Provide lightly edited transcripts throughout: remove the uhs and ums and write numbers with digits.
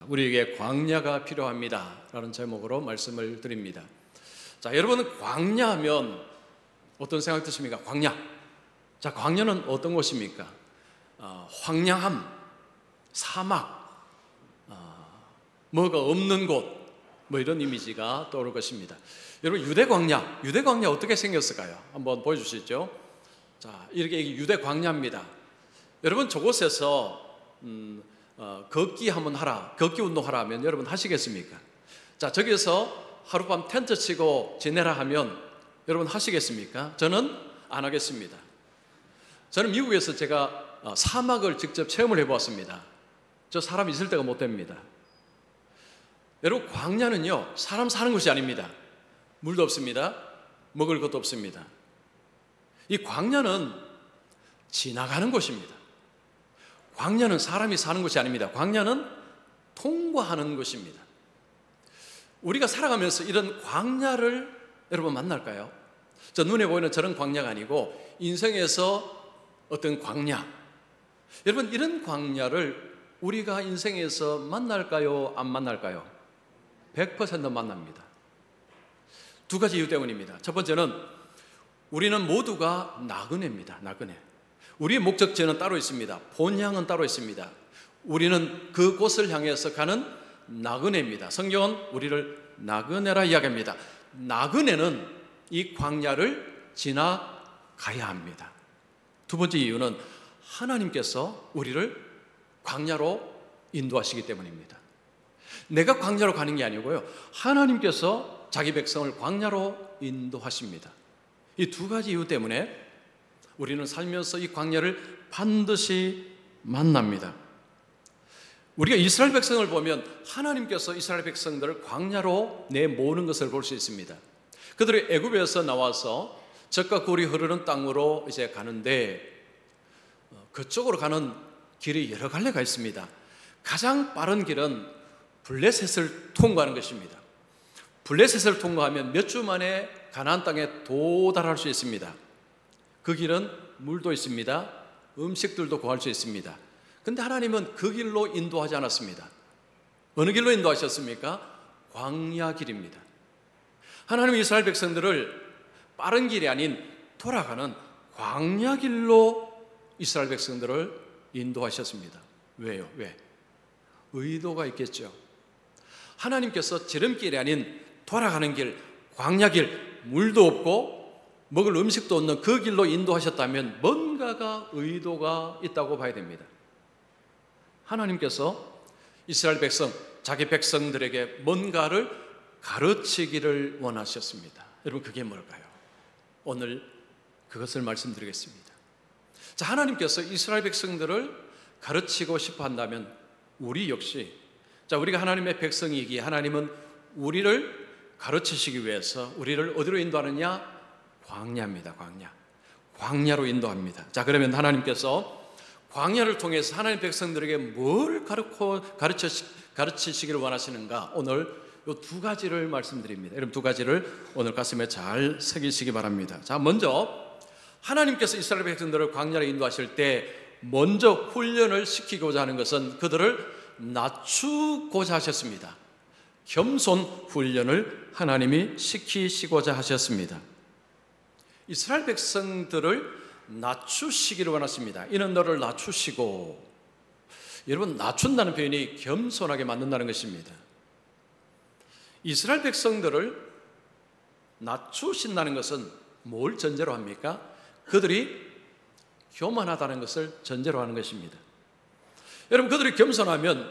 우리에게 광야가 필요합니다 라는 제목으로 말씀을 드립니다. 자, 여러분은 광야하면 어떤 생각 드십니까? 광야. 자, 광야는 어떤 곳입니까? 황량함, 사막, 뭐가 없는 곳, 뭐 이런 이미지가 떠오를 것입니다. 여러분, 유대 광야 어떻게 생겼을까요? 한번 보여주시죠. 자, 이렇게 유대 광야입니다. 여러분, 저곳에서 걷기 한번 하라, 걷기 운동하라 하면 여러분 하시겠습니까? 자, 저기서 하룻밤 텐트 치고 지내라 하면 여러분 하시겠습니까? 저는 안 하겠습니다. 저는 미국에서 제가 사막을 직접 체험을 해보았습니다. 저 사람 있을 때가 못 됩니다. 여러분, 광야는요, 사람 사는 곳이 아닙니다. 물도 없습니다. 먹을 것도 없습니다. 이 광야는 지나가는 곳입니다. 광야는 사람이 사는 곳이 아닙니다. 광야는 통과하는 곳입니다. 우리가 살아가면서 이런 광야를 여러분 만날까요? 저 눈에 보이는 저런 광야가 아니고 인생에서 어떤 광야, 여러분, 이런 광야를 우리가 인생에서 만날까요? 안 만날까요? 100% 만납니다. 두 가지 이유 때문입니다. 첫 번째는 우리는 모두가 나그네입니다. 나그네. 우리의 목적지는 따로 있습니다. 본향은 따로 있습니다. 우리는 그곳을 향해서 가는 나그네입니다. 성경은 우리를 나그네라 이야기합니다. 나그네는 이 광야를 지나가야 합니다. 두 번째 이유는 하나님께서 우리를 광야로 인도하시기 때문입니다. 내가 광야로 가는 게 아니고요, 하나님께서 자기 백성을 광야로 인도하십니다. 이 두 가지 이유 때문에 우리는 살면서 이 광야를 반드시 만납니다. 우리가 이스라엘 백성을 보면 하나님께서 이스라엘 백성들을 광야로 내모는 것을 볼 수 있습니다. 그들이 애굽에서 나와서 젖과 꿀이 흐르는 땅으로 이제 가는데 그쪽으로 가는 길이 여러 갈래가 있습니다. 가장 빠른 길은 블레셋을 통과하는 것입니다. 블레셋을 통과하면 몇 주 만에 가나안 땅에 도달할 수 있습니다. 그 길은 물도 있습니다. 음식들도 구할 수 있습니다. 그런데 하나님은 그 길로 인도하지 않았습니다. 어느 길로 인도하셨습니까? 광야 길입니다. 하나님은 이스라엘 백성들을 빠른 길이 아닌 돌아가는 광야 길로 이스라엘 백성들을 인도하셨습니다. 왜요? 왜? 의도가 있겠죠. 하나님께서 지름길이 아닌 돌아가는 길, 광야 길, 물도 없고 먹을 음식도 없는 그 길로 인도하셨다면 뭔가가 의도가 있다고 봐야 됩니다. 하나님께서 이스라엘 백성, 자기 백성들에게 뭔가를 가르치기를 원하셨습니다. 여러분, 그게 뭘까요? 오늘 그것을 말씀드리겠습니다. 자, 하나님께서 이스라엘 백성들을 가르치고 싶어 한다면 우리 역시, 자, 우리가 하나님의 백성이기에 하나님은 우리를 가르치시기 위해서 우리를 어디로 인도하느냐? 광야입니다. 광야로 인도합니다. 자, 그러면 하나님께서 광야를 통해서 하나님 백성들에게 뭘 가르치시기를 원하시는가? 오늘 이 두 가지를 말씀드립니다. 여러분, 두 가지를 오늘 가슴에 잘 새기시기 바랍니다. 자, 먼저 하나님께서 이스라엘 백성들을 광야로 인도하실 때 먼저 훈련을 시키고자 하는 것은 그들을 낮추고자 하셨습니다. 겸손 훈련을 하나님이 시키시고자 하셨습니다. 이스라엘 백성들을 낮추시기를 원하십니다. 이는 너를 낮추시고, 여러분, 낮춘다는 표현이 겸손하게 만든다는 것입니다. 이스라엘 백성들을 낮추신다는 것은 뭘 전제로 합니까? 그들이 교만하다는 것을 전제로 하는 것입니다. 여러분, 그들이 겸손하면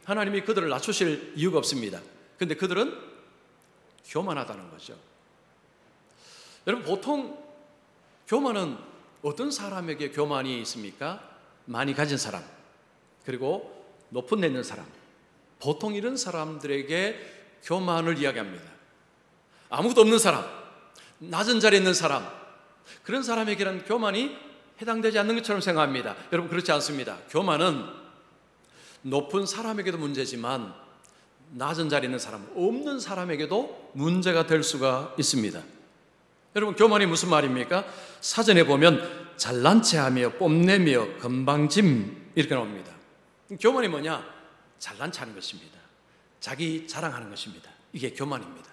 하나님이 그들을 낮추실 이유가 없습니다. 그런데 그들은 교만하다는 거죠. 여러분, 보통 교만은 어떤 사람에게 교만이 있습니까? 많이 가진 사람, 그리고 높은 데 있는 사람, 보통 이런 사람들에게 교만을 이야기합니다. 아무것도 없는 사람, 낮은 자리에 있는 사람, 그런 사람에게는 교만이 해당되지 않는 것처럼 생각합니다. 여러분, 그렇지 않습니다. 교만은 높은 사람에게도 문제지만 낮은 자리에 있는 사람, 없는 사람에게도 문제가 될 수가 있습니다. 여러분, 교만이 무슨 말입니까? 사전에 보면 잘난 체하며 뽐내며 건방짐 이렇게 나옵니다. 교만이 뭐냐? 잘난 체하는 것입니다. 자기 자랑하는 것입니다. 이게 교만입니다.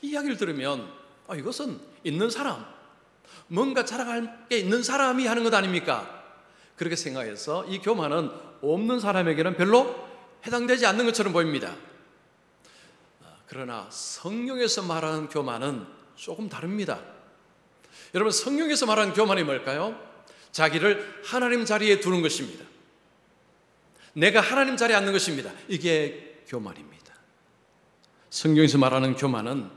이 이야기를 들으면 이것은 있는 사람, 뭔가 자랑할 게 있는 사람이 하는 것 아닙니까? 그렇게 생각해서 이 교만은 없는 사람에게는 별로 해당되지 않는 것처럼 보입니다. 그러나 성경에서 말하는 교만은 조금 다릅니다. 여러분, 성경에서 말하는 교만이 뭘까요? 자기를 하나님 자리에 두는 것입니다. 내가 하나님 자리에 앉는 것입니다. 이게 교만입니다. 성경에서 말하는 교만은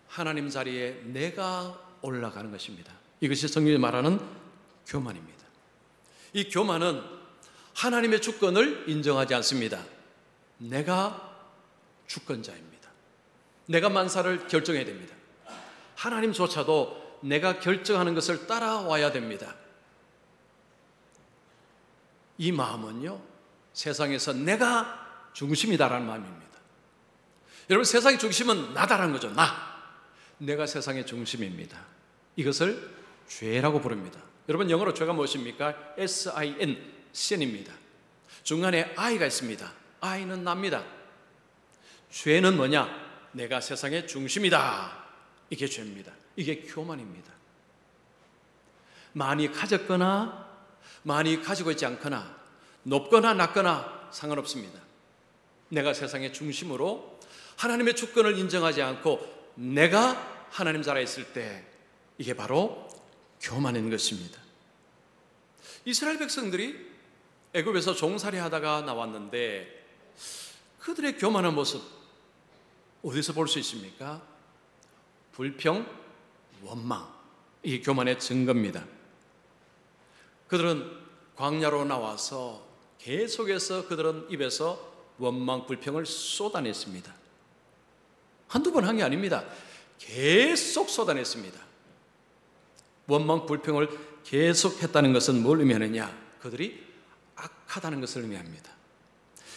하나님 자리에 내가 올라가는 것입니다. 이것이 성경이 말하는 교만입니다. 이 교만은 하나님의 주권을 인정하지 않습니다. 내가 주권자입니다. 내가 만사를 결정해야 됩니다. 하나님조차도 내가 결정하는 것을 따라와야 됩니다. 이 마음은요, 세상에서 내가 중심이다라는 마음입니다. 여러분, 세상의 중심은 나다라는 거죠. 내가 세상의 중심입니다. 이것을 죄라고 부릅니다. 여러분, 영어로 죄가 무엇입니까? S-I-N, sin입니다. 중간에 I가 있습니다. I는 나입니다. 죄는 뭐냐? 내가 세상의 중심이다. 이게 죄입니다. 이게 교만입니다. 많이 가졌거나 많이 가지고 있지 않거나 높거나 낮거나 상관없습니다. 내가 세상의 중심으로 하나님의 주권을 인정하지 않고 내가 하나님 자리에 있을 때 이게 바로 교만인 것입니다. 이스라엘 백성들이 애굽에서 종살이 하다가 나왔는데 그들의 교만한 모습 어디서 볼 수 있습니까? 불평, 원망, 이게 교만의 증거입니다. 그들은 광야로 나와서 계속해서 그들은 입에서 원망, 불평을 쏟아냈습니다. 한두 번 한 게 아닙니다. 계속 쏟아냈습니다. 원망, 불평을 계속했다는 것은 뭘 의미하느냐? 그들이 악하다는 것을 의미합니다.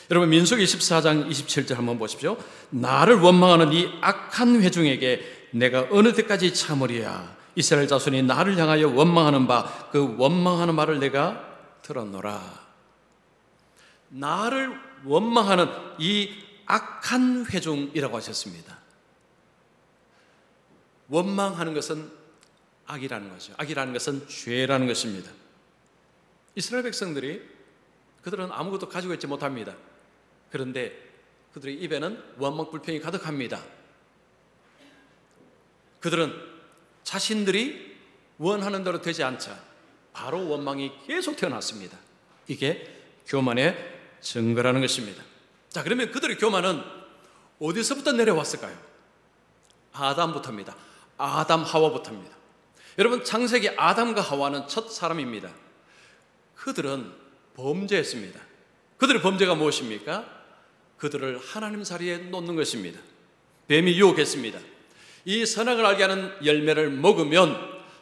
여러분, 민수기 24장 27절 한번 보십시오. 나를 원망하는 이 악한 회중에게 내가 어느 때까지 참으리야? 이스라엘 자손이 나를 향하여 원망하는 바, 그 원망하는 말을 내가 들었노라. 나를 원망하는 이 악한 회중이라고 하셨습니다. 원망하는 것은 악이라는 거죠. 악이라는 것은 죄라는 것입니다. 이스라엘 백성들이 그들은 아무것도 가지고 있지 못합니다. 그런데 그들의 입에는 원망 불평이 가득합니다. 그들은 자신들이 원하는 대로 되지 않자 바로 원망이 계속 태어났습니다. 이게 교만의 증거라는 것입니다. 자, 그러면 그들의 교만은 어디서부터 내려왔을까요? 아담부터입니다. 아담 하와부터입니다. 여러분, 창세기 아담과 하와는 첫 사람입니다. 그들은 범죄했습니다. 그들의 범죄가 무엇입니까? 그들을 하나님 자리에 놓는 것입니다. 뱀이 유혹했습니다. 이 선악을 알게 하는 열매를 먹으면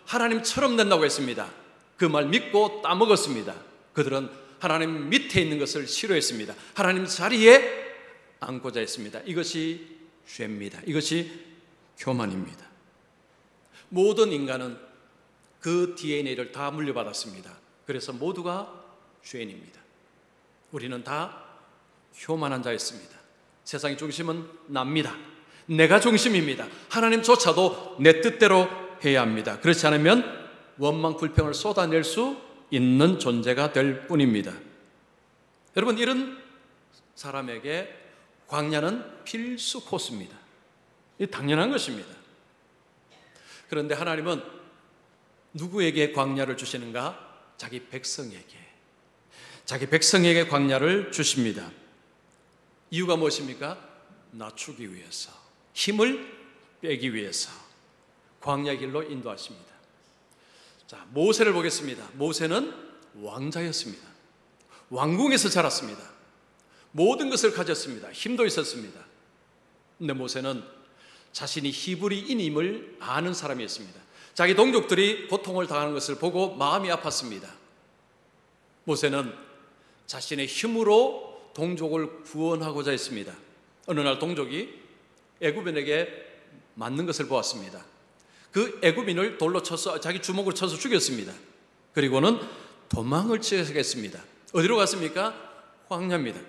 하나님처럼 된다고 했습니다. 그 말 믿고 따먹었습니다. 그들은 하나님 밑에 있는 것을 싫어했습니다. 하나님 자리에 앉고자 했습니다. 이것이 죄입니다. 이것이 교만입니다. 모든 인간은 그 DNA를 다 물려받았습니다. 그래서 모두가 죄인입니다. 우리는 다 교만한 자였습니다. 세상의 중심은 납니다. 내가 중심입니다. 하나님조차도 내 뜻대로 해야 합니다. 그렇지 않으면 원망 불평을 쏟아낼 수 있는 존재가 될 뿐입니다. 여러분, 이런 사람에게 광야는 필수 코스입니다. 이 당연한 것입니다. 그런데 하나님은 누구에게 광야를 주시는가? 자기 백성에게 광야를 주십니다. 이유가 무엇입니까? 낮추기 위해서, 힘을 빼기 위해서 광야 길로 인도하십니다. 자, 모세를 보겠습니다. 모세는 왕자였습니다. 왕궁에서 자랐습니다. 모든 것을 가졌습니다. 힘도 있었습니다. 근데 모세는 자신이 히브리인임을 아는 사람이었습니다. 자기 동족들이 고통을 당하는 것을 보고 마음이 아팠습니다. 모세는 자신의 힘으로 동족을 구원하고자 했습니다. 어느 날 동족이 애굽인에게 맞는 것을 보았습니다. 그 애굽인을 돌로 쳐서 자기 주먹으로 쳐서 죽였습니다. 그리고는 도망을 치겠습니다. 어디로 갔습니까? 광야입니다.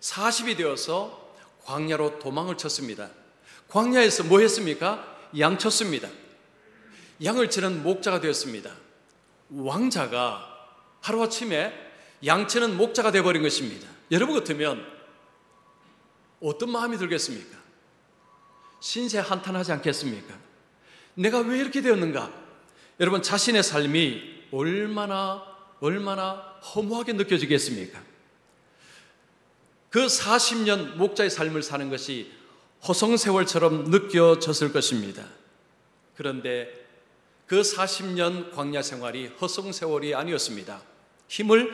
40이 되어서 광야로 도망을 쳤습니다. 광야에서 뭐 했습니까? 양 쳤습니다. 양을 치는 목자가 되었습니다. 왕자가 하루아침에 양 치는 목자가 되어버린 것입니다. 여러분 같으면 어떤 마음이 들겠습니까? 신세 한탄하지 않겠습니까? 내가 왜 이렇게 되었는가? 여러분, 자신의 삶이 얼마나 허무하게 느껴지겠습니까? 그 40년 목자의 삶을 사는 것이 허송세월처럼 느껴졌을 것입니다. 그런데 그 40년 광야 생활이 허송세월이 아니었습니다. 힘을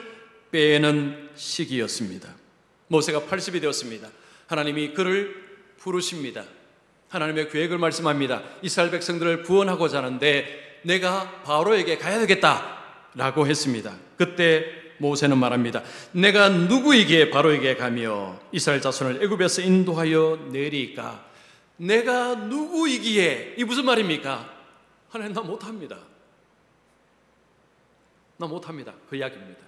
빼는 시기였습니다. 모세가 80이 되었습니다. 하나님이 그를 부르십니다. 하나님의 계획을 말씀합니다. 이스라엘 백성들을 구원하고자 하는데 내가 바로에게 가야 되겠다 라고 했습니다. 그때 모세는 말합니다. 내가 누구에게 바로에게 가며 이스라엘 자손을 애굽에서 인도하여 내리까? 내가 누구이기에? 이 무슨 말입니까? 하나님, 나 못합니다. 나 못합니다. 그 이야기입니다.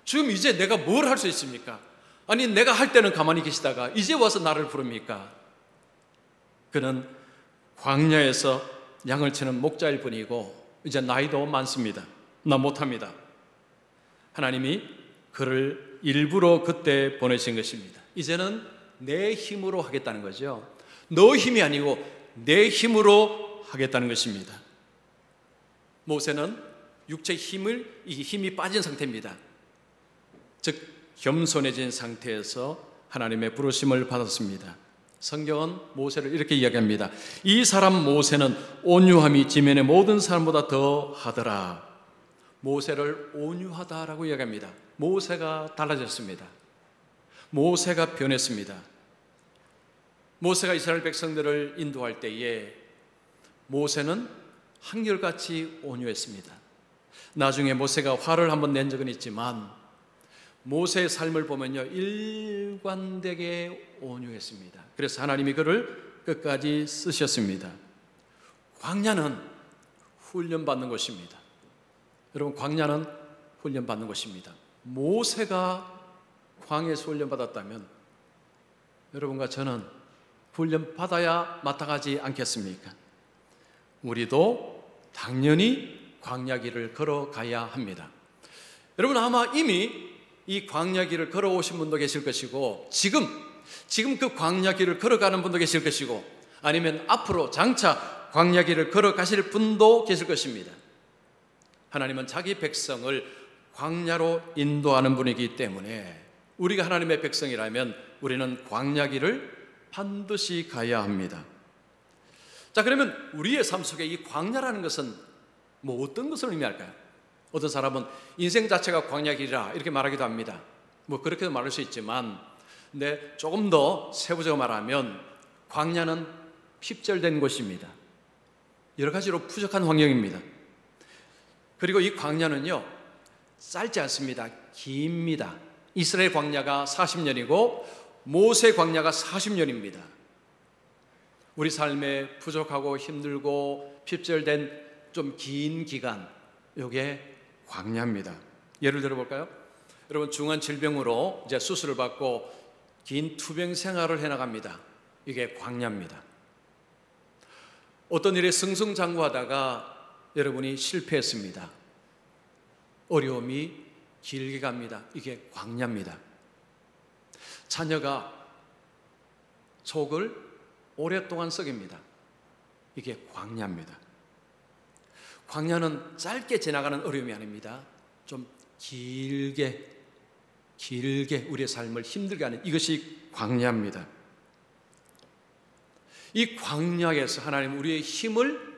지금 이제 내가 뭘 할 수 있습니까? 아니, 내가 할 때는 가만히 계시다가 이제 와서 나를 부릅니까? 그는 광야에서 양을 치는 목자일 뿐이고 이제 나이도 많습니다. 나 못합니다. 하나님이 그를 일부러 그때 보내신 것입니다. 이제는 내 힘으로 하겠다는 거죠. 너 힘이 아니고 내 힘으로 하겠다는 것입니다. 모세는 육체의 힘이 빠진 상태입니다. 즉 겸손해진 상태에서 하나님의 부르심을 받았습니다. 성경은 모세를 이렇게 이야기합니다. 이 사람 모세는 온유함이 지면의 모든 사람보다 더 하더라. 모세를 온유하다라고 이야기합니다. 모세가 달라졌습니다. 모세가 변했습니다. 모세가 이스라엘 백성들을 인도할 때에 모세는 한결같이 온유했습니다. 나중에 모세가 화를 한번 낸 적은 있지만 모세의 삶을 보면요, 일관되게 온유했습니다. 그래서 하나님이 그를 끝까지 쓰셨습니다. 광야는 훈련받는 곳입니다. 여러분, 광야는 훈련받는 곳입니다. 모세가 광야에서 훈련받았다면 여러분과 저는 훈련받아야 마땅하지 않겠습니까? 우리도 당연히 광야길을 걸어가야 합니다. 여러분, 아마 이미 이 광야길을 걸어오신 분도 계실 것이고 지금 그 광야길을 걸어가는 분도 계실 것이고 아니면 앞으로 장차 광야길을 걸어가실 분도 계실 것입니다. 하나님은 자기 백성을 광야로 인도하는 분이기 때문에 우리가 하나님의 백성이라면 우리는 광야길을 반드시 가야 합니다. 자, 그러면 우리의 삶 속에 이 광야라는 것은 뭐 어떤 것을 의미할까요? 어떤 사람은 인생 자체가 광야길이라 이렇게 말하기도 합니다. 뭐 그렇게도 말할 수 있지만 근데 조금 더 세부적으로 말하면 광야는 핍절된 곳입니다. 여러 가지로 부족한 환경입니다. 그리고 이 광야는요, 짧지 않습니다. 깁니다. 이스라엘 광야가 40년이고 모세 광야가 40년입니다. 우리 삶에 부족하고 힘들고 핍절된 좀 긴 기간, 이게 광야입니다. 예를 들어 볼까요? 여러분, 중한 질병으로 이제 수술을 받고 긴 투병 생활을 해나갑니다. 이게 광야입니다. 어떤 일에 승승장구하다가 여러분이 실패했습니다. 어려움이 길게 갑니다. 이게 광야입니다. 자녀가 속을 오랫동안 썩입니다. 이게 광야입니다. 광야는 짧게 지나가는 어려움이 아닙니다. 좀 길게 우리의 삶을 힘들게 하는 이것이 광야입니다. 이 광야에서 하나님 우리의 힘을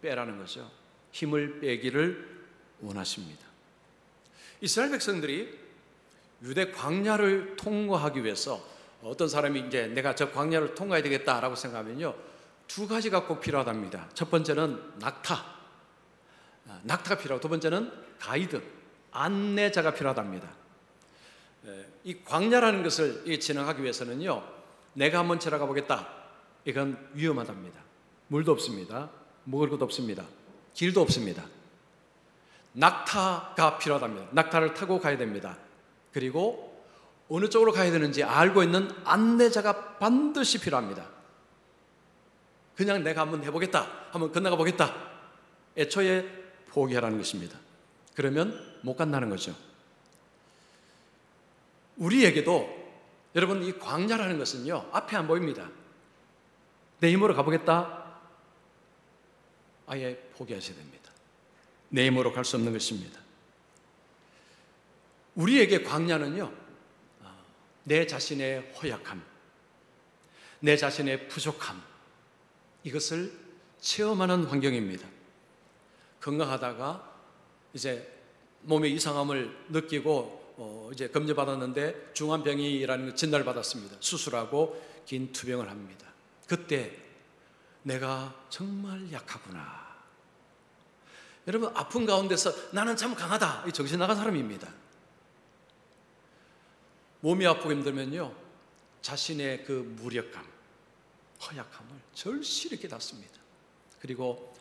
빼라는 거죠. 힘을 빼기를 원하십니다. 이스라엘 백성들이 유대 광야를 통과하기 위해서 어떤 사람이 이제 내가 저 광야를 통과해야 되겠다라고 생각하면요, 두 가지가 꼭 필요하답니다. 첫 번째는 낙타가 필요하고 두 번째는 가이드, 안내자가 필요하답니다. 이 광야라는 것을 진행하기 위해서는요, 내가 한번 지나가 보겠다, 이건 위험하답니다. 물도 없습니다. 먹을 것도 없습니다. 길도 없습니다. 낙타가 필요하답니다. 낙타를 타고 가야 됩니다. 그리고 어느 쪽으로 가야 되는지 알고 있는 안내자가 반드시 필요합니다. 그냥 내가 한번 해보겠다, 한번 건너가 보겠다, 애초에 포기하라는 것입니다. 그러면 못 간다는 거죠. 우리에게도 여러분, 이 광야라는 것은요, 앞에 안 보입니다. 내 힘으로 가보겠다, 아예 포기하셔야 됩니다. 내 힘으로 갈 수 없는 것입니다. 우리에게 광야는요, 내 자신의 허약함, 내 자신의 부족함, 이것을 체험하는 환경입니다. 건강하다가 이제 몸의 이상함을 느끼고 이제 검진받았는데 중환병이라는 진단을 받았습니다. 수술하고 긴 투병을 합니다. 그때 내가 정말 약하구나. 여러분, 아픈 가운데서 나는 참 강하다, 이 정신 나간 사람입니다. 몸이 아프고 힘들면요, 자신의 그 무력감, 허약함을 절실히 깨닫습니다. 그리고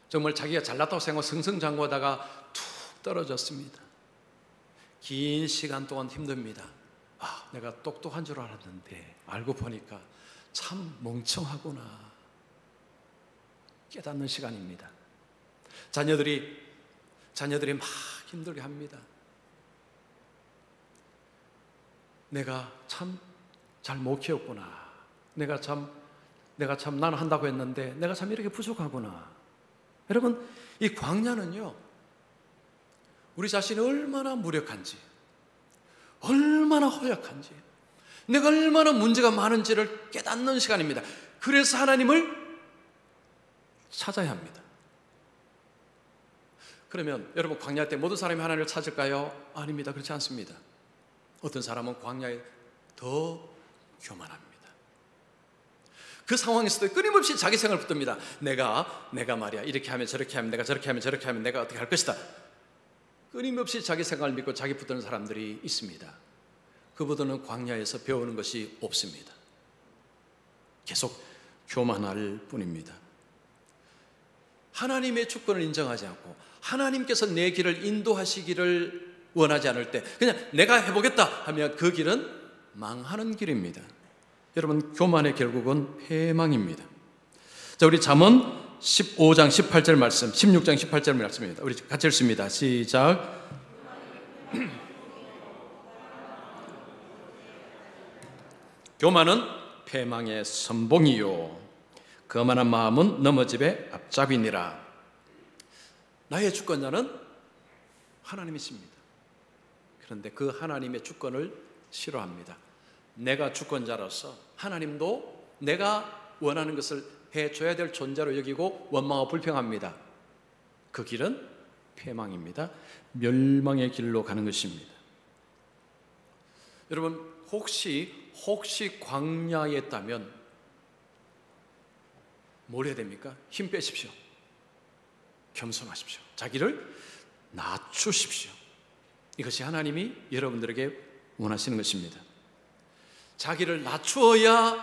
정말 자기가 잘났다고 생각하고 승승장구하다가 툭 떨어졌습니다. 긴 시간 동안 힘듭니다. 내가 똑똑한 줄 알았는데 알고 보니까 참 멍청하구나 깨닫는 시간입니다. 자녀들이 막 힘들게 합니다. 내가 참 잘 못 키웠구나. 내가 참 나는 한다고 했는데 내가 참 이렇게 부족하구나. 여러분, 이 광야는요, 우리 자신이 얼마나 무력한지, 얼마나 허약한지, 내가 얼마나 문제가 많은지를 깨닫는 시간입니다. 그래서 하나님을 찾아야 합니다. 그러면 여러분, 광야 때 모든 사람이 하나님을 찾을까요? 아닙니다. 그렇지 않습니다. 어떤 사람은 광야에 더 교만합니다. 그 상황에서도 끊임없이 자기 생각을 붙듭니다. 내가 말이야, 이렇게 하면 저렇게 하면, 내가 저렇게 하면 저렇게 하면 내가 어떻게 할 것이다. 끊임없이 자기 생각을 믿고 자기 붙드는 사람들이 있습니다. 그분들은 광야에서 배우는 것이 없습니다. 계속 교만할 뿐입니다. 하나님의 주권을 인정하지 않고 하나님께서 내 길을 인도하시기를 원하지 않을 때 그냥 내가 해보겠다 하면 그 길은 망하는 길입니다. 여러분, 교만의 결국은 패망입니다. 자, 우리 잠언 15장 18절 말씀, 16장 18절 말씀입니다. 우리 같이 읽습니다. 시작. 교만은 패망의 선봉이요, 거만한 마음은 넘어짐의 앞잡이니라. 나의 주권자는 하나님이십니다. 그런데 그 하나님의 주권을 싫어합니다. 내가 주권자로서 하나님도 내가 원하는 것을 해줘야 될 존재로 여기고 원망하고 불평합니다. 그 길은 패망입니다. 멸망의 길로 가는 것입니다. 여러분, 혹시 광야에 있다면 뭘 해야 됩니까? 힘 빼십시오. 겸손하십시오. 자기를 낮추십시오. 이것이 하나님이 여러분들에게 원하시는 것입니다. 자기를 낮추어야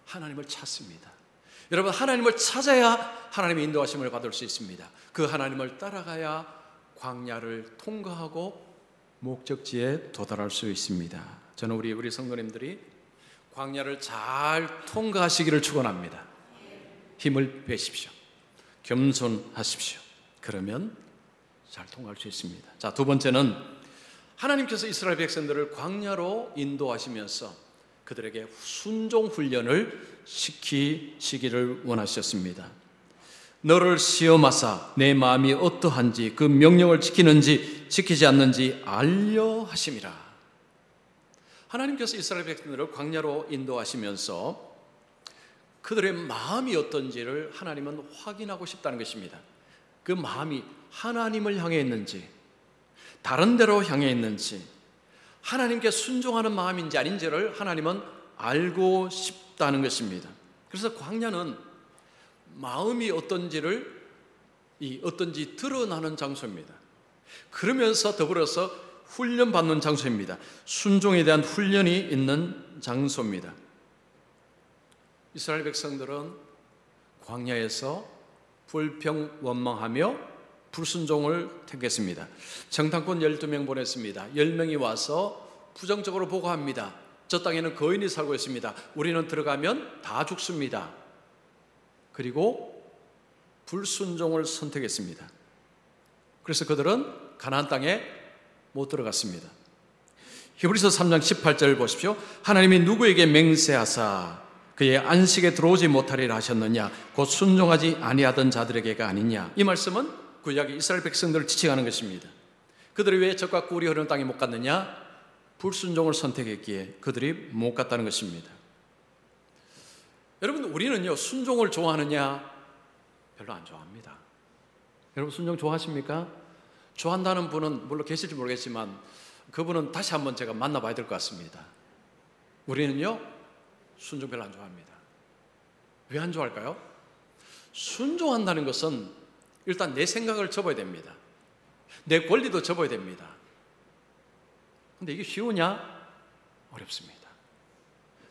하나님을 찾습니다. 여러분, 하나님을 찾아야 하나님의 인도하심을 받을 수 있습니다. 그 하나님을 따라가야 광야를 통과하고 목적지에 도달할 수 있습니다. 저는 우리 성도님들이 광야를 잘 통과하시기를 축원합니다. 힘을 빼십시오. 겸손하십시오. 그러면 잘 통과할 수 있습니다. 자, 두 번째는 하나님께서 이스라엘 백성들을 광야로 인도하시면서 그들에게 순종 훈련을 시키시기를 원하셨습니다. 너를 시험하사 내 마음이 어떠한지 그 명령을 지키는지 지키지 않는지 알려 하심이라. 하나님께서 이스라엘 백성들을 광야로 인도하시면서 그들의 마음이 어떤지를 하나님은 확인하고 싶다는 것입니다. 그 마음이 하나님을 향해 있는지 다른 데로 향해 있는지 하나님께 순종하는 마음인지 아닌지를 하나님은 알고 싶다는 것입니다. 그래서 광야는 마음이 어떤지 드러나는 장소입니다. 그러면서 더불어서 훈련받는 장소입니다. 순종에 대한 훈련이 있는 장소입니다. 이스라엘 백성들은 광야에서 불평 원망하며 불순종을 택했습니다. 정탐꾼 12명 보냈습니다. 10명이 와서 부정적으로 보고합니다. 저 땅에는 거인이 살고 있습니다. 우리는 들어가면 다 죽습니다. 그리고 불순종을 선택했습니다. 그래서 그들은 가나안 땅에 못 들어갔습니다. 히브리서 3장 18절 보십시오. 하나님이 누구에게 맹세하사 그의 안식에 들어오지 못하리라 하셨느냐? 곧 순종하지 아니하던 자들에게가 아니냐? 이 말씀은 구약의 이스라엘 백성들을 지칭하는 것입니다. 그들이 왜 적과 꿀이 흐르는 땅에 못 갔느냐? 불순종을 선택했기에 그들이 못 갔다는 것입니다. 여러분, 우리는요, 순종을 좋아하느냐? 별로 안 좋아합니다. 여러분, 순종 좋아하십니까? 좋아한다는 분은 물론 계실지 모르겠지만 그분은 다시 한번 제가 만나봐야 될 것 같습니다. 우리는요, 순종 별로 안 좋아합니다. 왜 안 좋아할까요? 순종한다는 것은 일단 내 생각을 접어야 됩니다. 내 권리도 접어야 됩니다. 근데 이게 쉬우냐? 어렵습니다.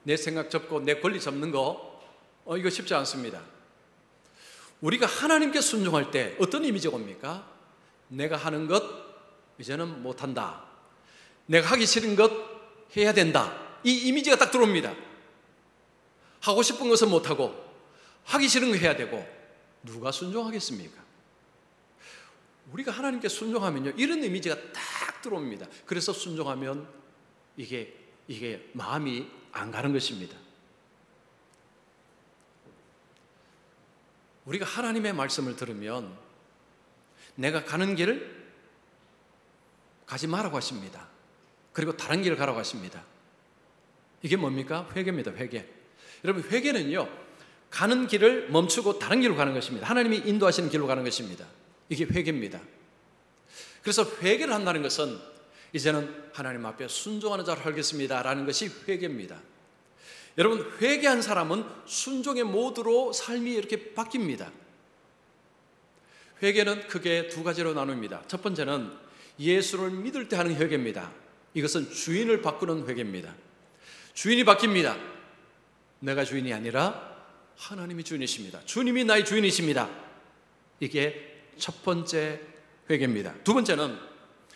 내 생각 접고 내 권리 접는 거 이거 쉽지 않습니다. 우리가 하나님께 순종할 때 어떤 이미지가 옵니까? 내가 하는 것 이제는 못한다. 내가 하기 싫은 것 해야 된다. 이 이미지가 딱 들어옵니다. 하고 싶은 것은 못하고 하기 싫은 거 해야 되고 누가 순종하겠습니까? 우리가 하나님께 순종하면요, 이런 이미지가 딱 들어옵니다. 그래서 순종하면 이게 마음이 안 가는 것입니다. 우리가 하나님의 말씀을 들으면 내가 가는 길을 가지 말라고 하십니다. 그리고 다른 길을 가라고 하십니다. 이게 뭡니까? 회개입니다. 회개. 여러분, 회개는요, 가는 길을 멈추고 다른 길로 가는 것입니다. 하나님이 인도하시는 길로 가는 것입니다. 이게 회개입니다. 그래서 회개를 한다는 것은 이제는 하나님 앞에 순종하는 자로 살겠습니다 라는 것이 회개입니다. 여러분, 회개한 사람은 순종의 모드로 삶이 이렇게 바뀝니다. 회개는 크게 두 가지로 나눕니다. 첫 번째는 예수를 믿을 때 하는 회개입니다. 이것은 주인을 바꾸는 회개입니다. 주인이 바뀝니다. 내가 주인이 아니라 하나님이 주인이십니다. 주님이 나의 주인이십니다. 이게 첫 번째 회개입니다. 두 번째는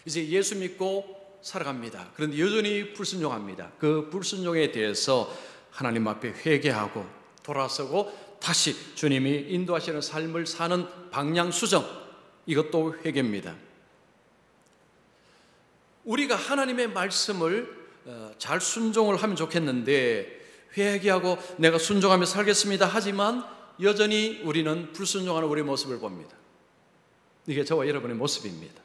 이제 예수 믿고 살아갑니다. 그런데 여전히 불순종합니다. 그 불순종에 대해서 하나님 앞에 회개하고 돌아서고 다시 주님이 인도하시는 삶을 사는 방향 수정, 이것도 회개입니다. 우리가 하나님의 말씀을 잘 순종을 하면 좋겠는데 회개하고 내가 순종하며 살겠습니다 하지만 여전히 우리는 불순종하는 우리의 모습을 봅니다. 이게 저와 여러분의 모습입니다.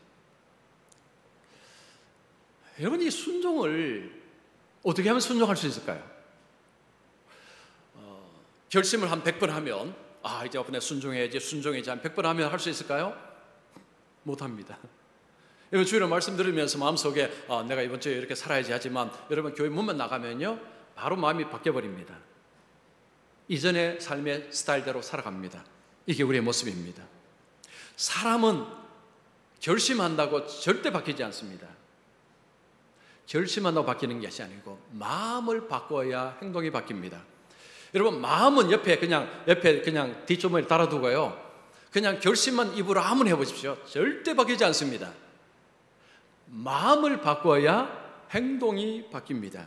여러분, 이 순종을 어떻게 하면 순종할 수 있을까요? 결심을 한 100번 하면 이제 앞으로 순종해야지 한 100번 하면 할 수 있을까요? 못합니다. 여러분, 주일날 말씀 들으면서 마음속에 내가 이번 주에 이렇게 살아야지 하지만 여러분, 교회 문만 나가면요 바로 마음이 바뀌어버립니다. 이전의 삶의 스타일대로 살아갑니다. 이게 우리의 모습입니다. 사람은 결심한다고 절대 바뀌지 않습니다. 결심한다고 바뀌는 것이 아니고 마음을 바꿔야 행동이 바뀝니다. 여러분, 마음은 옆에 그냥 뒷주머니에 달아두고요, 그냥 결심만 입으로 아무나 해보십시오. 절대 바뀌지 않습니다. 마음을 바꿔야 행동이 바뀝니다.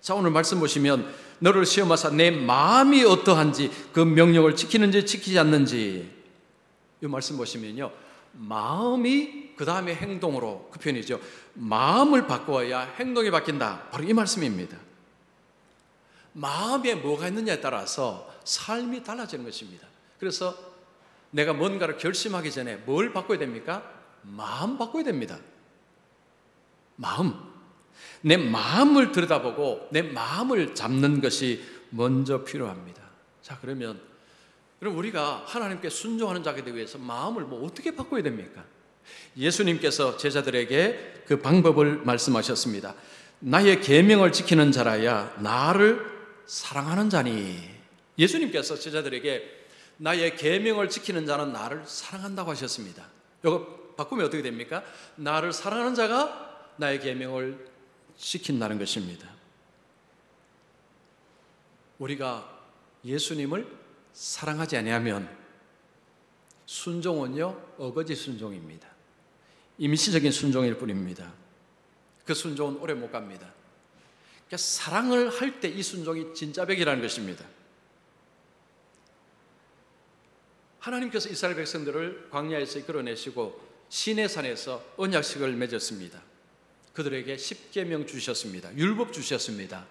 자, 오늘 말씀 보시면 너를 시험하사 내 마음이 어떠한지 그 명령을 지키는지 지키지 않는지, 이 말씀 보시면요, 마음이 그 다음에 행동으로, 그 표현이죠. 마음을 바꿔야 행동이 바뀐다. 바로 이 말씀입니다. 마음에 뭐가 있느냐에 따라서 삶이 달라지는 것입니다. 그래서 내가 뭔가를 결심하기 전에 뭘 바꿔야 됩니까? 마음 바꿔야 됩니다. 마음. 내 마음을 들여다보고 내 마음을 잡는 것이 먼저 필요합니다. 자, 그러면 우리가 하나님께 순종하는 자가 되기 위해서 마음을 어떻게 바꿔야 됩니까? 예수님께서 제자들에게 그 방법을 말씀하셨습니다. 나의 계명을 지키는 자라야 나를 사랑하는 자니. 예수님께서 제자들에게 나의 계명을 지키는 자는 나를 사랑한다고 하셨습니다. 이거 바꾸면 어떻게 됩니까? 나를 사랑하는 자가 나의 계명을 지킨다는 것입니다. 우리가 예수님을 사랑하지 아니하면 순종은요, 어거지 순종입니다. 임시적인 순종일 뿐입니다. 그 순종은 오래 못 갑니다. 그러니까 사랑을 할 때 이 순종이 진짜 백이라는 것입니다. 하나님께서 이스라엘 백성들을 광야에서 이끌어내시고 시내산에서 언약식을 맺었습니다. 그들에게 십계명 주셨습니다. 율법 주셨습니다.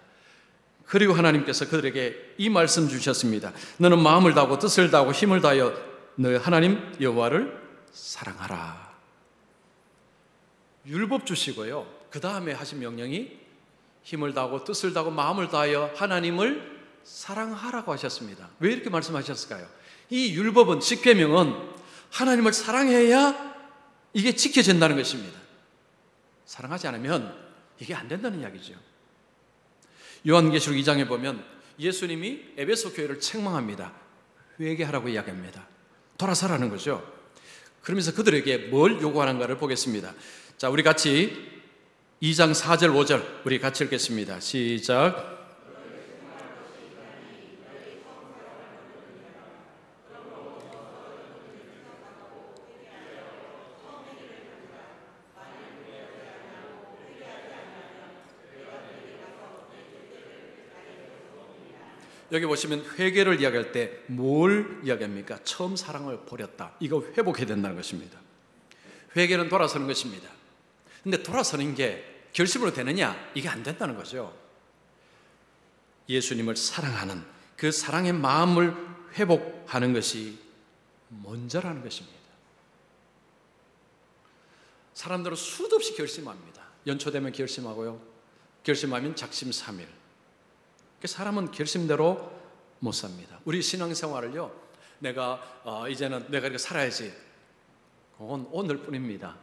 그리고 하나님께서 그들에게 이 말씀 주셨습니다. 너는 마음을 다하고 뜻을 다하고 힘을 다하여 너희 하나님 여호와를 사랑하라. 율법 주시고요, 그 다음에 하신 명령이 힘을 다하고 뜻을 다하고 마음을 다하여 하나님을 사랑하라고 하셨습니다. 왜 이렇게 말씀하셨을까요? 이 율법은, 십계명은 하나님을 사랑해야 이게 지켜진다는 것입니다. 사랑하지 않으면 이게 안 된다는 이야기죠. 요한계시록 2장에 보면 예수님이 에베소 교회를 책망합니다. 회개하라고 이야기합니다. 돌아서라는 거죠. 그러면서 그들에게 뭘 요구하는가를 보겠습니다. 자, 우리 같이 2장 4절 5절 우리 같이 읽겠습니다. 시작. 여기 보시면 회개를 이야기할 때 뭘 이야기합니까? 처음 사랑을 버렸다. 이거 회복해야 된다는 것입니다. 회개는 돌아서는 것입니다. 근데 돌아서는 게 결심으로 되느냐? 이게 안 된다는 거죠. 예수님을 사랑하는 그 사랑의 마음을 회복하는 것이 먼저라는 것입니다. 사람들은 수도 없이 결심합니다. 연초되면 결심하고요, 결심하면 작심삼일. 사람은 결심대로 못 삽니다. 우리 신앙생활을요, 이제는 내가 이렇게 살아야지, 그건 오늘뿐입니다.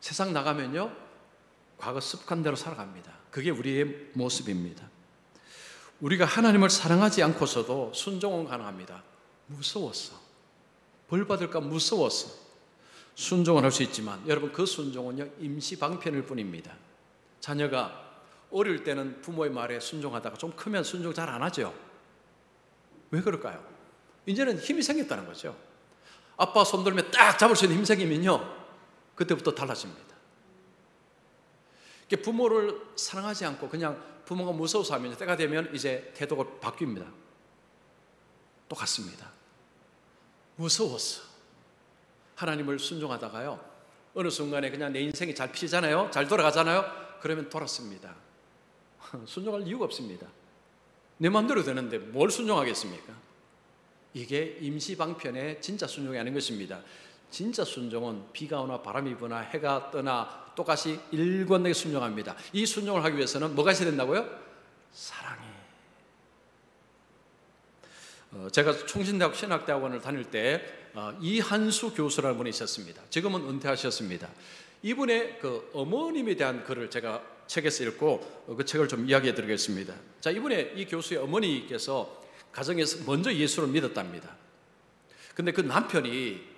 세상 나가면요, 과거 습관대로 살아갑니다. 그게 우리의 모습입니다. 우리가 하나님을 사랑하지 않고서도 순종은 가능합니다. 무서웠어. 벌 받을까 무서웠어. 순종을 할 수 있지만 여러분, 그 순종은요, 임시 방편일 뿐입니다. 자녀가 어릴 때는 부모의 말에 순종하다가 좀 크면 순종 잘 안 하죠. 왜 그럴까요? 이제는 힘이 생겼다는 거죠. 아빠 손 들면 딱 잡을 수 있는 힘이 생기면요, 그때부터 달라집니다. 부모를 사랑하지 않고 그냥 부모가 무서워서 하면 때가 되면 이제 태도가 바뀝니다. 똑같습니다. 무서웠어. 하나님을 순종하다가요, 어느 순간에 그냥 내 인생이 잘 피잖아요, 잘 돌아가잖아요. 그러면 돌았습니다. 순종할 이유가 없습니다. 내 마음대로 되는데 뭘 순종하겠습니까? 이게 임시방편의 진짜 순종이 아닌 것입니다. 진짜 순종은 비가 오나 바람이 부나 해가 떠나 똑같이 일관되게 순종합니다. 이 순종을 하기 위해서는 뭐가 있어야 된다고요? 사랑이. 제가 총신대학 신학대학원을 다닐 때 이한수 교수라는 분이 있었습니다. 지금은 은퇴하셨습니다. 이분의 그 어머님에 대한 글을 제가 책에서 읽고 그 책을 좀 이야기해 드리겠습니다. 자, 이 교수의 어머니께서 가정에서 먼저 예수를 믿었답니다. 근데 그 남편이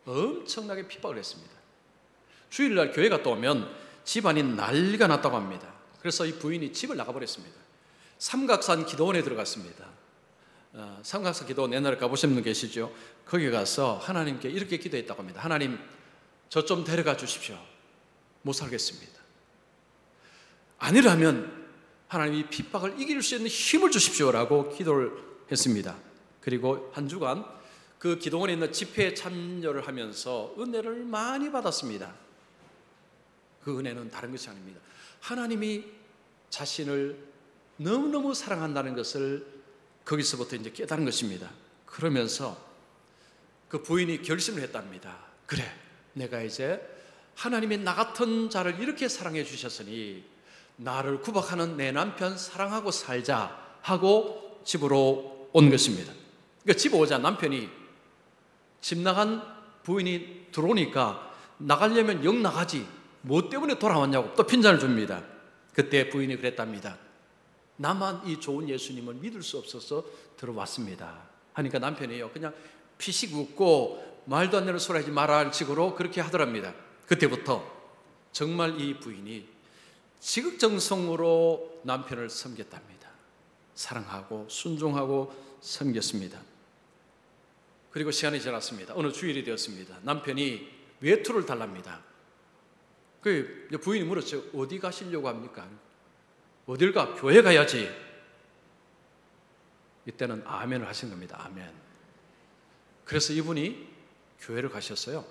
엄청나게 핍박을 했습니다. 주일날 교회 갔다 오면 집안이 난리가 났다고 합니다. 그래서 이 부인이 집을 나가버렸습니다. 삼각산 기도원에 들어갔습니다. 삼각산 기도원 옛날에 가보신 분 계시죠? 거기 가서 하나님께 이렇게 기도했다고 합니다. 하나님, 저 좀 데려가 주십시오. 못 살겠습니다. 아니라면 하나님 이 핍박을 이길 수 있는 힘을 주십시오라고 기도를 했습니다. 그리고 한 주간 그 기도원에 있는 집회에 참여를 하면서 은혜를 많이 받았습니다. 그 은혜는 다른 것이 아닙니다. 하나님이 자신을 너무너무 사랑한다는 것을 거기서부터 이제 깨달은 것입니다. 그러면서 그 부인이 결심을 했답니다. 그래, 내가 이제 하나님이 나 같은 자를 이렇게 사랑해 주셨으니 나를 구박하는 내 남편 사랑하고 살자 하고 집으로 온 것입니다. 그러니까 집 오자 남편이 집 나간 부인이 들어오니까 나가려면 영 나가지 뭐 때문에 돌아왔냐고 또 핀잔을 줍니다. 그때 부인이 그랬답니다. 나만 이 좋은 예수님을 믿을 수 없어서 들어왔습니다 하니까 남편이요, 그냥 피식 웃고 말도 안 되는 소리 하지 말아 식으로 그렇게 하더랍니다. 그때부터 정말 이 부인이 지극정성으로 남편을 섬겼답니다. 사랑하고 순종하고 섬겼습니다. 그리고 시간이 지났습니다. 어느 주일이 되었습니다. 남편이 외투를 달랍니다. 그 부인이 물었죠. 어디 가시려고 합니까? 어딜 가? 교회 가야지. 이때는 아멘을 하신 겁니다. 아멘. 그래서 이분이 교회를 가셨어요.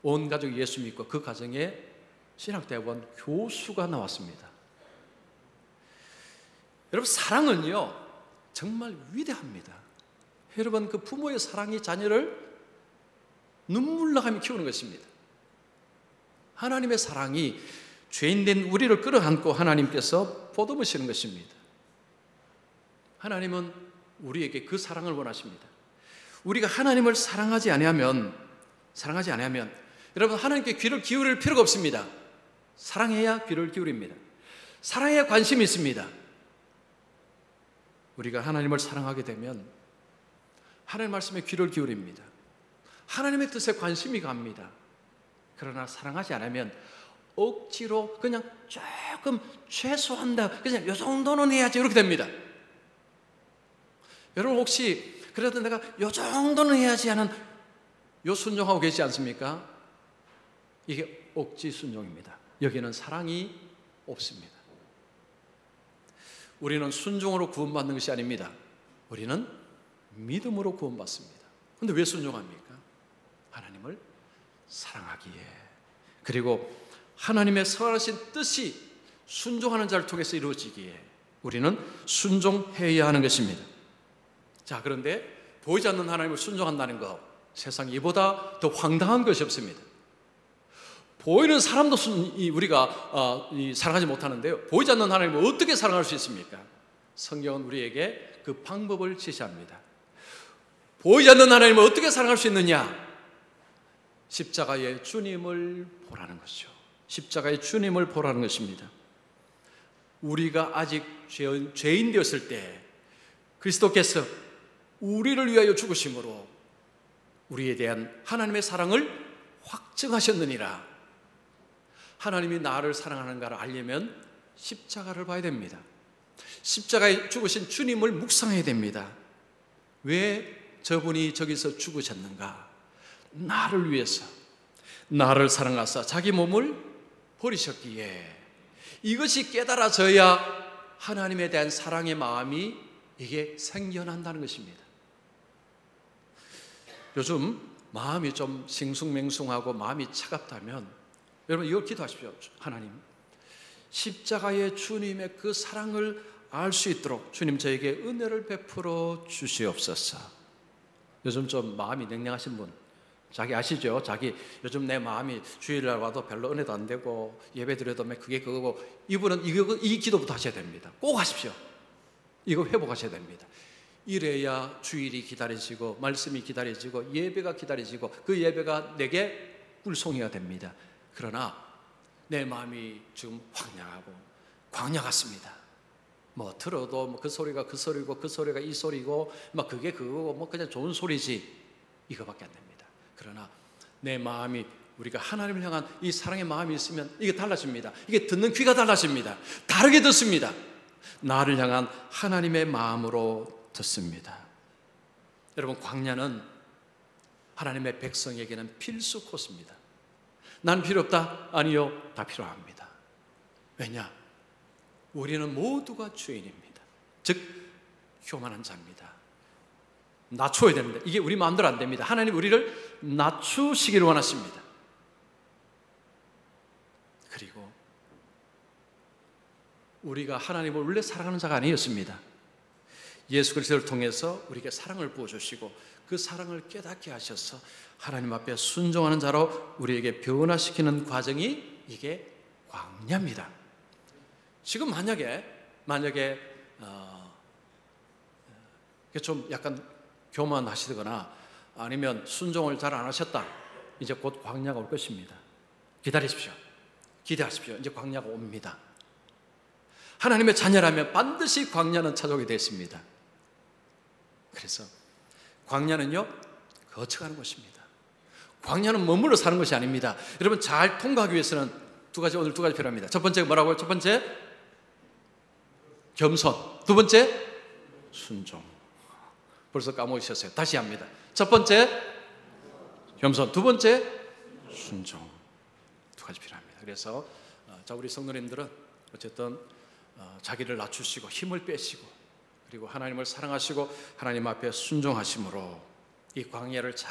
온 가족이 예수 믿고 그 가정에 신학대학원 교수가 나왔습니다. 여러분, 사랑은요 정말 위대합니다. 여러분, 그 부모의 사랑이 자녀를 눈물 나가며 키우는 것입니다. 하나님의 사랑이 죄인된 우리를 끌어안고 하나님께서 보듬으시는 것입니다. 하나님은 우리에게 그 사랑을 원하십니다. 우리가 하나님을 사랑하지 아니하면 여러분, 하나님께 귀를 기울일 필요가 없습니다. 사랑해야 귀를 기울입니다. 사랑해야 관심이 있습니다. 우리가 하나님을 사랑하게 되면 하나님 말씀에 귀를 기울입니다. 하나님의 뜻에 관심이 갑니다. 그러나 사랑하지 않으면 억지로 그냥 조금 최소한다, 그냥 이 정도는 해야지, 이렇게 됩니다. 여러분, 혹시 그래도 내가 이 정도는 해야지 하는 요 순종하고 계시지 않습니까? 이게 억지 순종입니다. 여기는 사랑이 없습니다. 우리는 순종으로 구원받는 것이 아닙니다. 우리는 믿음으로 구원받습니다. 그런데 왜 순종합니까? 하나님을 사랑하기에, 그리고 하나님의 선하신 뜻이 순종하는 자를 통해서 이루어지기에 우리는 순종해야 하는 것입니다. 자, 그런데 보이지 않는 하나님을 순종한다는 것, 세상에 이보다 더 황당한 것이 없습니다. 보이는 사람도 우리가 사랑하지 못하는데요, 보이지 않는 하나님을 어떻게 사랑할 수 있습니까? 성경은 우리에게 그 방법을 제시합니다. 보이지 않는 하나님을 어떻게 사랑할 수 있느냐? 십자가의 주님을 보라는 것이죠. 십자가의 주님을 보라는 것입니다. 우리가 아직 죄인 되었을 때 그리스도께서 우리를 위하여 죽으심으로 우리에 대한 하나님의 사랑을 확증하셨느니라. 하나님이 나를 사랑하는가를 알려면 십자가를 봐야 됩니다. 십자가에 죽으신 주님을 묵상해야 됩니다. 왜 저분이 저기서 죽으셨는가? 나를 위해서, 나를 사랑하사 자기 몸을 버리셨기에, 이것이 깨달아져야 하나님에 대한 사랑의 마음이 이게 생겨난다는 것입니다. 요즘 마음이 좀 싱숭맹숭하고 마음이 차갑다면 여러분, 이걸 기도하십시오. 하나님, 십자가의 주님의 그 사랑을 알 수 있도록 주님 저에게 은혜를 베풀어 주시옵소서. 요즘 좀 마음이 냉랭하신 분, 자기 아시죠? 자기 요즘 내 마음이 주일날 와도 별로 은혜도 안 되고 예배 드려도 그게 그거고, 이분은 이 기도부터 하셔야 됩니다. 꼭 하십시오. 이거 회복하셔야 됩니다. 이래야 주일이 기다려지고 말씀이 기다려지고 예배가 기다려지고 그 예배가 내게 꿀송이가 됩니다. 그러나 내 마음이 지금 황량하고 광야 같습니다. 뭐 들어도 그 소리가 그 소리고 그 소리가 이 소리고 막 그게 그거고 그냥 좋은 소리지, 이거밖에 안 됩니다. 그러나 내 마음이, 우리가 하나님을 향한 이 사랑의 마음이 있으면 이게 달라집니다. 이게 듣는 귀가 달라집니다. 다르게 듣습니다. 나를 향한 하나님의 마음으로 듣습니다. 여러분, 광야는 하나님의 백성에게는 필수 코스입니다. 난 필요 없다? 아니요, 다 필요합니다. 왜냐? 우리는 모두가 죄인입니다. 즉 교만한 자입니다. 낮춰야 되는데 이게 우리 마음대로 안 됩니다. 하나님 우리를 낮추시기를 원하십니다. 그리고 우리가 하나님을 원래 사랑하는 자가 아니었습니다. 예수 그리스도를 통해서 우리에게 사랑을 부어주시고 그 사랑을 깨닫게 하셔서 하나님 앞에 순종하는 자로 우리에게 변화시키는 과정이 이게 광야입니다. 지금 만약에 좀 약간 교만하시거나 아니면 순종을 잘 안 하셨다, 이제 곧 광야가 올 것입니다. 기다리십시오. 기대하십시오. 이제 광야가 옵니다. 하나님의 자녀라면 반드시 광야는 찾아오게 되어 있습니다. 그래서 광야는요, 거쳐가는 것입니다. 광야는 머물러 사는 것이 아닙니다. 여러분, 잘 통과하기 위해서는 오늘 두 가지 필요합니다. 첫 번째 뭐라고요? 첫 번째 겸손, 두 번째 순종. 벌써 까먹으셨어요. 다시 합니다. 첫 번째 겸손, 두 번째 순종. 두 가지 필요합니다. 그래서 우리 성도님들은 어쨌든 자기를 낮추시고 힘을 빼시고 그리고 하나님을 사랑하시고 하나님 앞에 순종하심으로 이 광야를 잘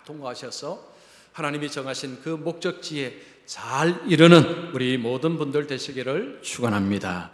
통과하셔서 하나님이 정하신 그 목적지에 잘 이르는 우리 모든 분들 되시기를 축원합니다.